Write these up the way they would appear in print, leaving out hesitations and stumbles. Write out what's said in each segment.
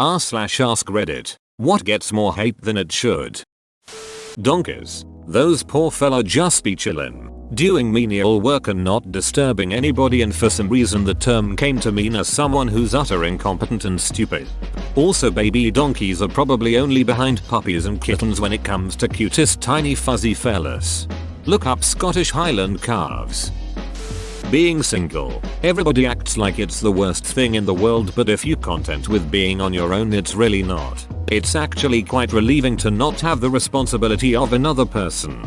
r/ask Reddit. What gets more hate than it should? Donkeys. Those poor fella just be chillin', doing menial work and not disturbing anybody, and for some reason the term came to mean as someone who's utter incompetent and stupid. Also, baby donkeys are probably only behind puppies and kittens when it comes to cutest tiny fuzzy fellas. Look up Scottish Highland calves. Being single. Everybody acts like it's the worst thing in the world, but if you're content with being on your own, it's really not. It's actually quite relieving to not have the responsibility of another person.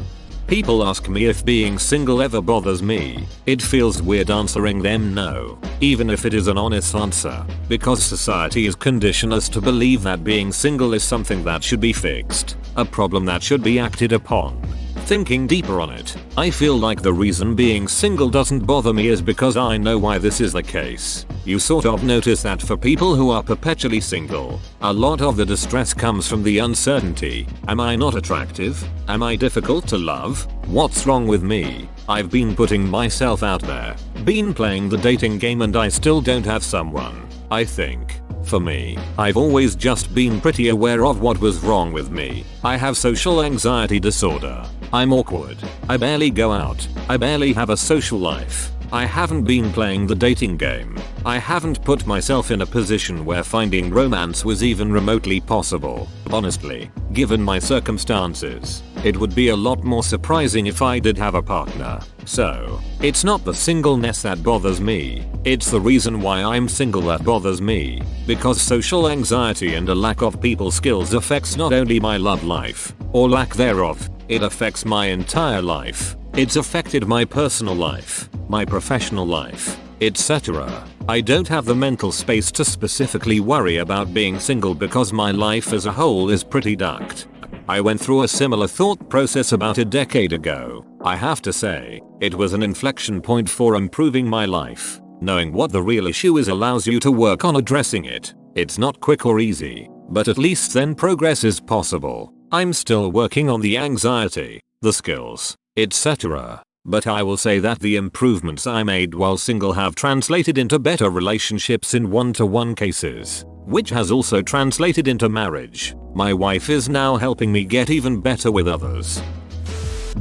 People ask me if being single ever bothers me. It feels weird answering them no, even if it is an honest answer, because society has conditioned us to believe that being single is something that should be fixed, a problem that should be acted upon. Thinking deeper on it, I feel like the reason being single doesn't bother me is because I know why this is the case. You sort of notice that for people who are perpetually single, a lot of the distress comes from the uncertainty. Am I not attractive? Am I difficult to love? What's wrong with me? I've been putting myself out there, been playing the dating game, and I still don't have someone. I think. For me, I've always just been pretty aware of what was wrong with me. I have social anxiety disorder. I'm awkward. I barely go out. I barely have a social life. I haven't been playing the dating game. I haven't put myself in a position where finding romance was even remotely possible. Honestly, given my circumstances, it would be a lot more surprising if I did have a partner. So, it's not the singleness that bothers me, it's the reason why I'm single that bothers me. Because social anxiety and a lack of people skills affects not only my love life, or lack thereof, it affects my entire life. It's affected my personal life, my professional life, etc. I don't have the mental space to specifically worry about being single because my life as a whole is pretty ducked. I went through a similar thought process about a decade ago. I have to say, it was an inflection point for improving my life. Knowing what the real issue is allows you to work on addressing it. It's not quick or easy, but at least then progress is possible. I'm still working on the anxiety, the skills, etc. But I will say that the improvements I made while single have translated into better relationships in one-to-one cases, which has also translated into marriage. My wife is now helping me get even better with others.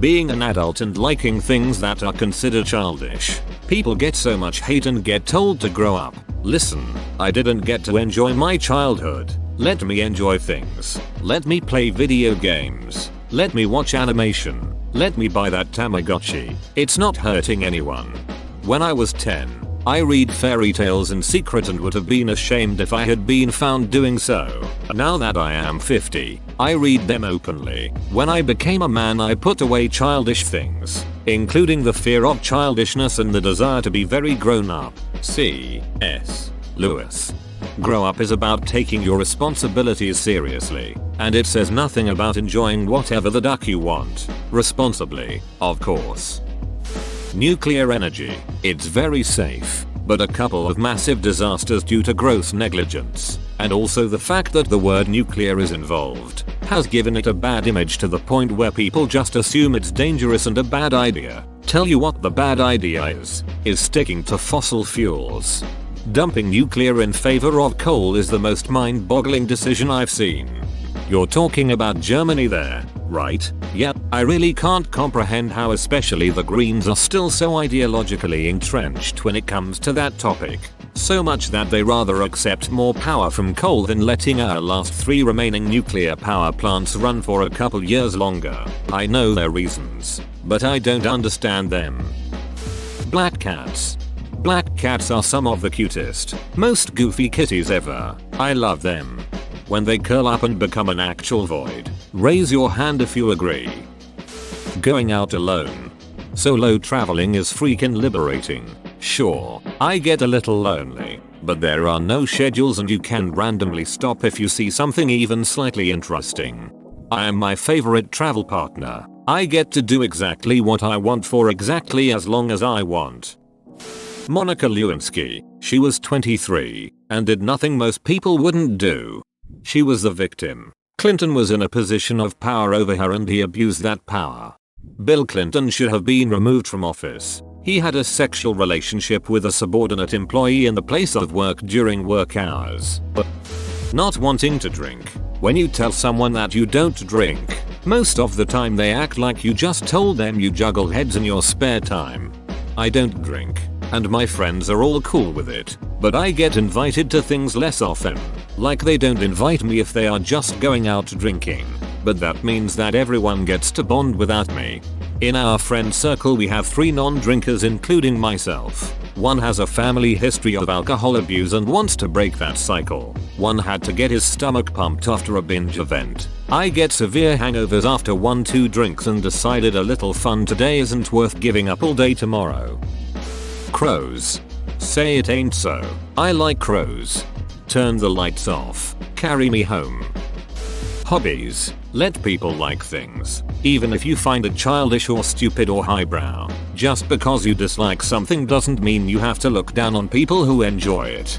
Being an adult and liking things that are considered childish. People get so much hate and get told to grow up. Listen, I didn't get to enjoy my childhood. Let me enjoy things. Let me play video games. Let me watch animation. Let me buy that Tamagotchi. It's not hurting anyone. When I was 10, I read fairy tales in secret and would have been ashamed if I had been found doing so. Now that I am 50, I read them openly. When I became a man, I put away childish things, including the fear of childishness and the desire to be very grown up. C.S. Lewis. Grow up is about taking your responsibilities seriously, and it says nothing about enjoying whatever the duck you want. Responsibly, of course. Nuclear energy. It's very safe, but a couple of massive disasters due to gross negligence, and also the fact that the word nuclear is involved, has given it a bad image to the point where people just assume it's dangerous and a bad idea. Tell you what the bad idea is sticking to fossil fuels. Dumping nuclear in favor of coal is the most mind-boggling decision I've seen. You're talking about Germany there, right? Yep, I really can't comprehend how especially the Greens are still so ideologically entrenched when it comes to that topic. So much that they rather accept more power from coal than letting our last 3 remaining nuclear power plants run for a couple years longer. I know their reasons, but I don't understand them. Black cats. Black cats are some of the cutest, most goofy kitties ever. I love them. When they curl up and become an actual void. Raise your hand if you agree. Going out alone. Solo traveling is freaking liberating. Sure, I get a little lonely, but there are no schedules and you can randomly stop if you see something even slightly interesting. I am my favorite travel partner. I get to do exactly what I want for exactly as long as I want. Monica Lewinsky. She was 23 and did nothing most people wouldn't do. She was the victim. Clinton was in a position of power over her and he abused that power. Bill Clinton should have been removed from office. He had a sexual relationship with a subordinate employee in the place of work during work hours. Not wanting to drink. When you tell someone that you don't drink, most of the time they act like you just told them you juggle heads in your spare time. I don't drink, and my friends are all cool with it, but I get invited to things less often. Like they don't invite me if they are just going out drinking, but that means that everyone gets to bond without me. In our friend circle we have 3 non-drinkers including myself. One has a family history of alcohol abuse and wants to break that cycle. One had to get his stomach pumped after a binge event. I get severe hangovers after 1-2 drinks and decided a little fun today isn't worth giving up all day tomorrow. Crows. Say it ain't so. I like crows. Turn the lights off. Carry me home. Hobbies. Let people like things, even if you find it childish or stupid or highbrow. Just because you dislike something doesn't mean you have to look down on people who enjoy it.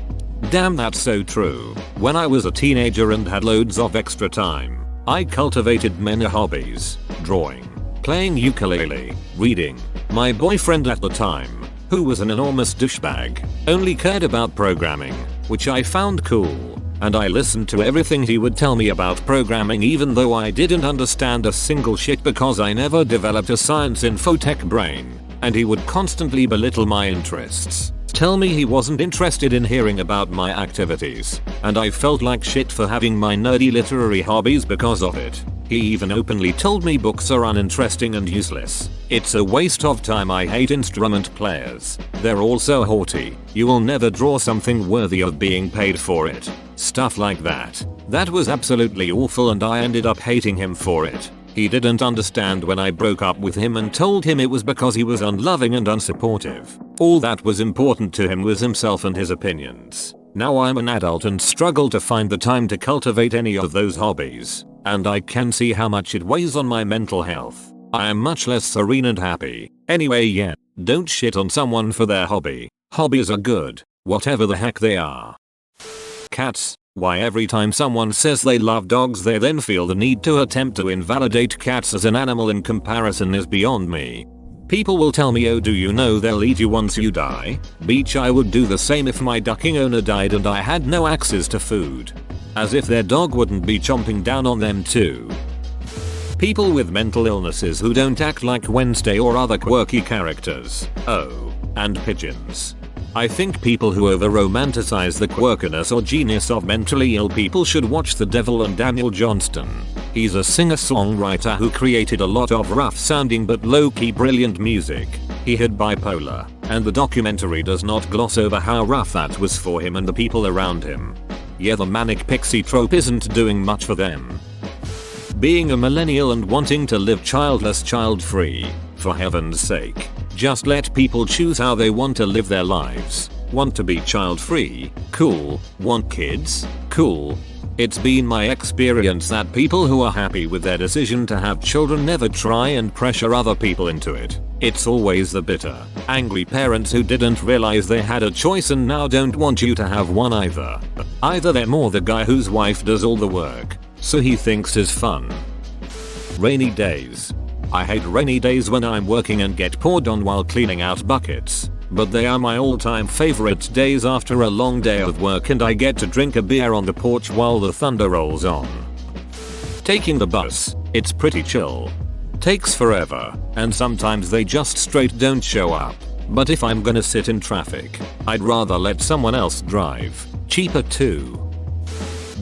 Damn, that's so true. When I was a teenager and had loads of extra time, I cultivated many hobbies: drawing, playing ukulele, reading. My boyfriend at the time, who was an enormous douchebag, only cared about programming, which I found cool. And I listened to everything he would tell me about programming even though I didn't understand a single shit because I never developed a science infotech brain, and he would constantly belittle my interests, tell me he wasn't interested in hearing about my activities, and I felt like shit for having my nerdy literary hobbies because of it. He even openly told me books are uninteresting and useless. It's a waste of time. I hate instrument players. They're all so haughty. You will never draw something worthy of being paid for it. Stuff like that. That was absolutely awful and I ended up hating him for it. He didn't understand when I broke up with him and told him it was because he was unloving and unsupportive. All that was important to him was himself and his opinions. Now I'm an adult and struggle to find the time to cultivate any of those hobbies, and I can see how much it weighs on my mental health. I am much less serene and happy. Anyway, yeah, don't shit on someone for their hobby. Hobbies are good, whatever the heck they are. Cats. Why every time someone says they love dogs they then feel the need to attempt to invalidate cats as an animal in comparison is beyond me. People will tell me, oh, do you know they'll eat you once you die? Beach, I would do the same if my ducking owner died and I had no access to food. As if their dog wouldn't be chomping down on them too. People with mental illnesses who don't act like Wednesday or other quirky characters. Oh, and pigeons. I think people who over-romanticize the quirkiness or genius of mentally ill people should watch The Devil and Daniel Johnston. He's a singer-songwriter who created a lot of rough-sounding but low-key brilliant music. He had bipolar, and the documentary does not gloss over how rough that was for him and the people around him. Yeah, the manic pixie trope isn't doing much for them. Being a millennial and wanting to live childless, child-free, for heaven's sake. Just let people choose how they want to live their lives. Want to be child-free? Cool. Want kids? Cool. It's been my experience that people who are happy with their decision to have children never try and pressure other people into it. It's always the bitter, angry parents who didn't realize they had a choice and now don't want you to have one either. Either they're more the guy whose wife does all the work, so he thinks is fun. Rainy days. I hate rainy days when I'm working and get poured on while cleaning out buckets, but they are my all-time favorite days after a long day of work and I get to drink a beer on the porch while the thunder rolls on. Taking the bus. It's pretty chill. Takes forever, and sometimes they just straight don't show up. But if I'm gonna sit in traffic, I'd rather let someone else drive. Cheaper too.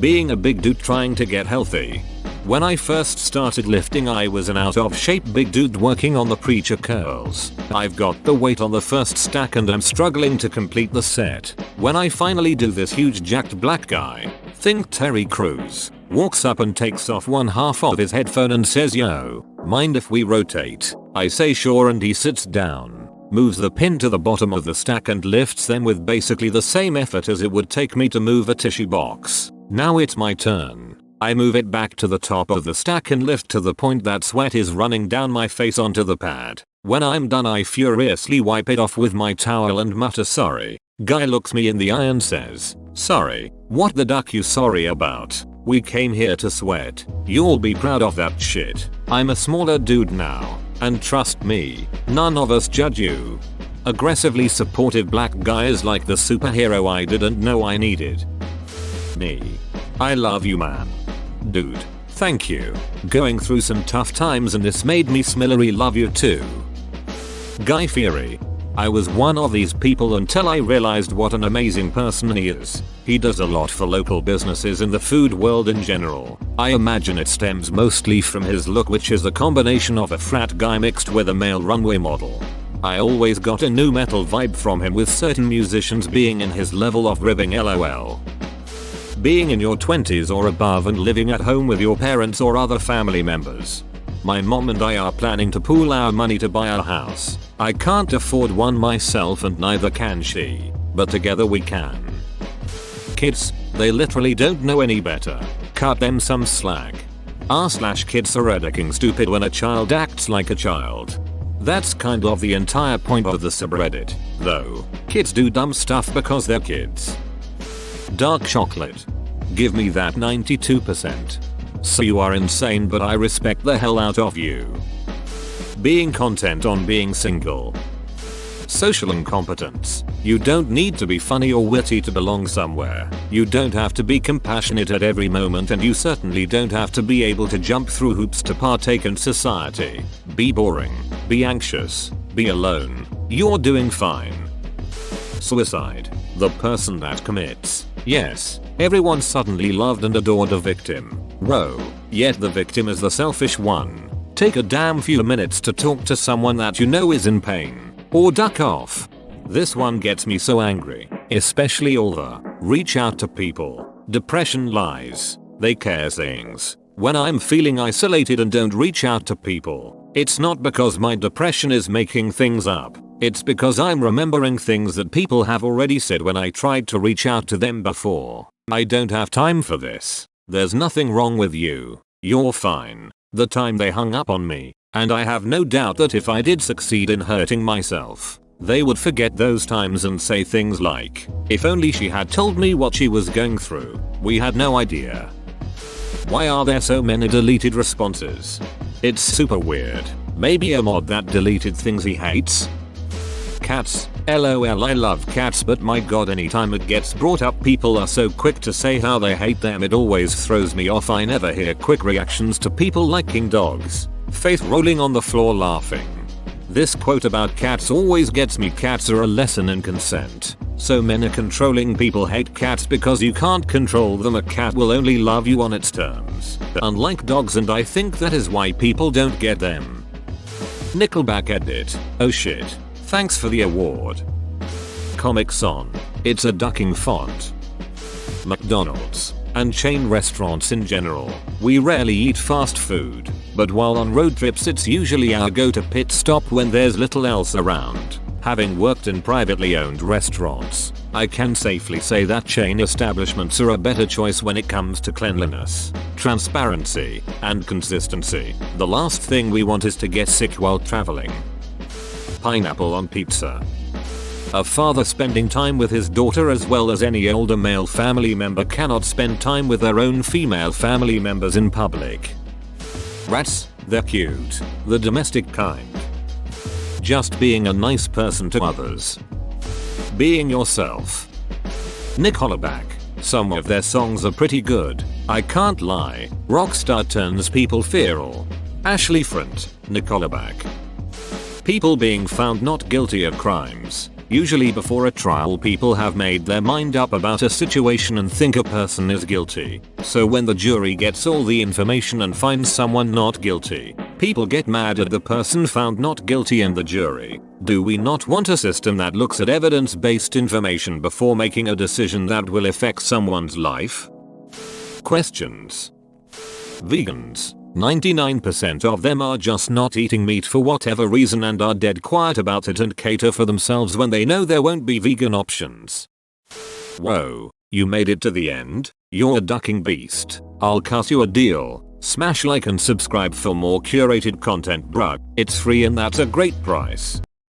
Being a big dude trying to get healthy. When I first started lifting I was an out of shape big dude working on the preacher curls. I've got the weight on the first stack and I'm struggling to complete the set. When I finally do, this huge jacked black guy, think Terry Crews, walks up and takes off one half of his headphone and says, "Yo, mind if we rotate?" I say sure and he sits down, moves the pin to the bottom of the stack and lifts them with basically the same effort as it would take me to move a tissue box. Now it's my turn. I move it back to the top of the stack and lift to the point that sweat is running down my face onto the pad. When I'm done I furiously wipe it off with my towel and mutter sorry. Guy looks me in the eye and says, "Sorry? What the duck you sorry about? We came here to sweat. You'll be proud of that shit." I'm a smaller dude now, and trust me, none of us judge you. Aggressively supportive black guy is like the superhero I didn't know I needed. Me. I love you, man. Dude, thank you. Going through some tough times and this made me smillery love you too. Guy Fieri. I was one of these people until I realized what an amazing person he is. He does a lot for local businesses in the food world in general. I imagine it stems mostly from his look, which is a combination of a frat guy mixed with a male runway model. I always got a nu metal vibe from him, with certain musicians being in his level of ribbing LOL. Being in your 20s or above and living at home with your parents or other family members. My mom and I are planning to pool our money to buy a house. I can't afford one myself and neither can she, but together we can. Kids, they literally don't know any better. Cut them some slack. R/kids are edicking stupid when a child acts like a child. That's kind of the entire point of the subreddit, though. Kids do dumb stuff because they're kids. Dark chocolate. Give me that 92%. So you are insane, but I respect the hell out of you. Being content on being single. Social incompetence. You don't need to be funny or witty to belong somewhere. You don't have to be compassionate at every moment, and you certainly don't have to be able to jump through hoops to partake in society. Be boring. Be anxious. Be alone. You're doing fine. Suicide. The person that commits. Yes, everyone suddenly loved and adored a victim. Yet the victim is the selfish one. Take a damn few minutes to talk to someone that you know is in pain. Or duck off. This one gets me so angry. Especially all the reach out to people. Depression lies. They care things. When I'm feeling isolated and don't reach out to people, it's not because my depression is making things up. It's because I'm remembering things that people have already said when I tried to reach out to them before. I don't have time for this. There's nothing wrong with you. You're fine. The time they hung up on me, and I have no doubt that if I did succeed in hurting myself, they would forget those times and say things like, if only she had told me what she was going through, we had no idea. Why are there so many deleted responses? It's super weird. Maybe a mod that deleted things he hates? Cats. LOL, I love cats, but my god, anytime it gets brought up people are so quick to say how they hate them. It always throws me off. I never hear quick reactions to people liking dogs. Faith rolling on the floor laughing. This quote about cats always gets me. Cats are a lesson in consent. So many controlling people hate cats because you can't control them. A cat will only love you on its terms. Unlike dogs, and I think that is why people don't get them. Nickelback edit. Oh shit. Thanks for the award. Comic Son. It's a ducking font. McDonald's and chain restaurants in general. We rarely eat fast food, but while on road trips it's usually our go-to pit stop when there's little else around. Having worked in privately owned restaurants, I can safely say that chain establishments are a better choice when it comes to cleanliness, transparency, and consistency. The last thing we want is to get sick while traveling. Pineapple on pizza. A father spending time with his daughter as well as any older male family member cannot spend time with their own female family members in public. Rats, they're cute. The domestic kind. Just being a nice person to others. Being yourself. Nick Hollaback. Some of their songs are pretty good. I can't lie. Rockstar turns people feral. Ashley Front. Nick Hollaback. People being found not guilty of crimes. Usually before a trial, people have made their mind up about a situation and think a person is guilty. So when the jury gets all the information and finds someone not guilty, people get mad at the person found not guilty and the jury. Do we not want a system that looks at evidence-based information before making a decision that will affect someone's life? Questions. Vegans. 99% of them are just not eating meat for whatever reason and are dead quiet about it and cater for themselves when they know there won't be vegan options. Whoa, you made it to the end? You're a ducking beast. I'll cut you a deal. Smash like and subscribe for more curated content, bruh. It's free and that's a great price.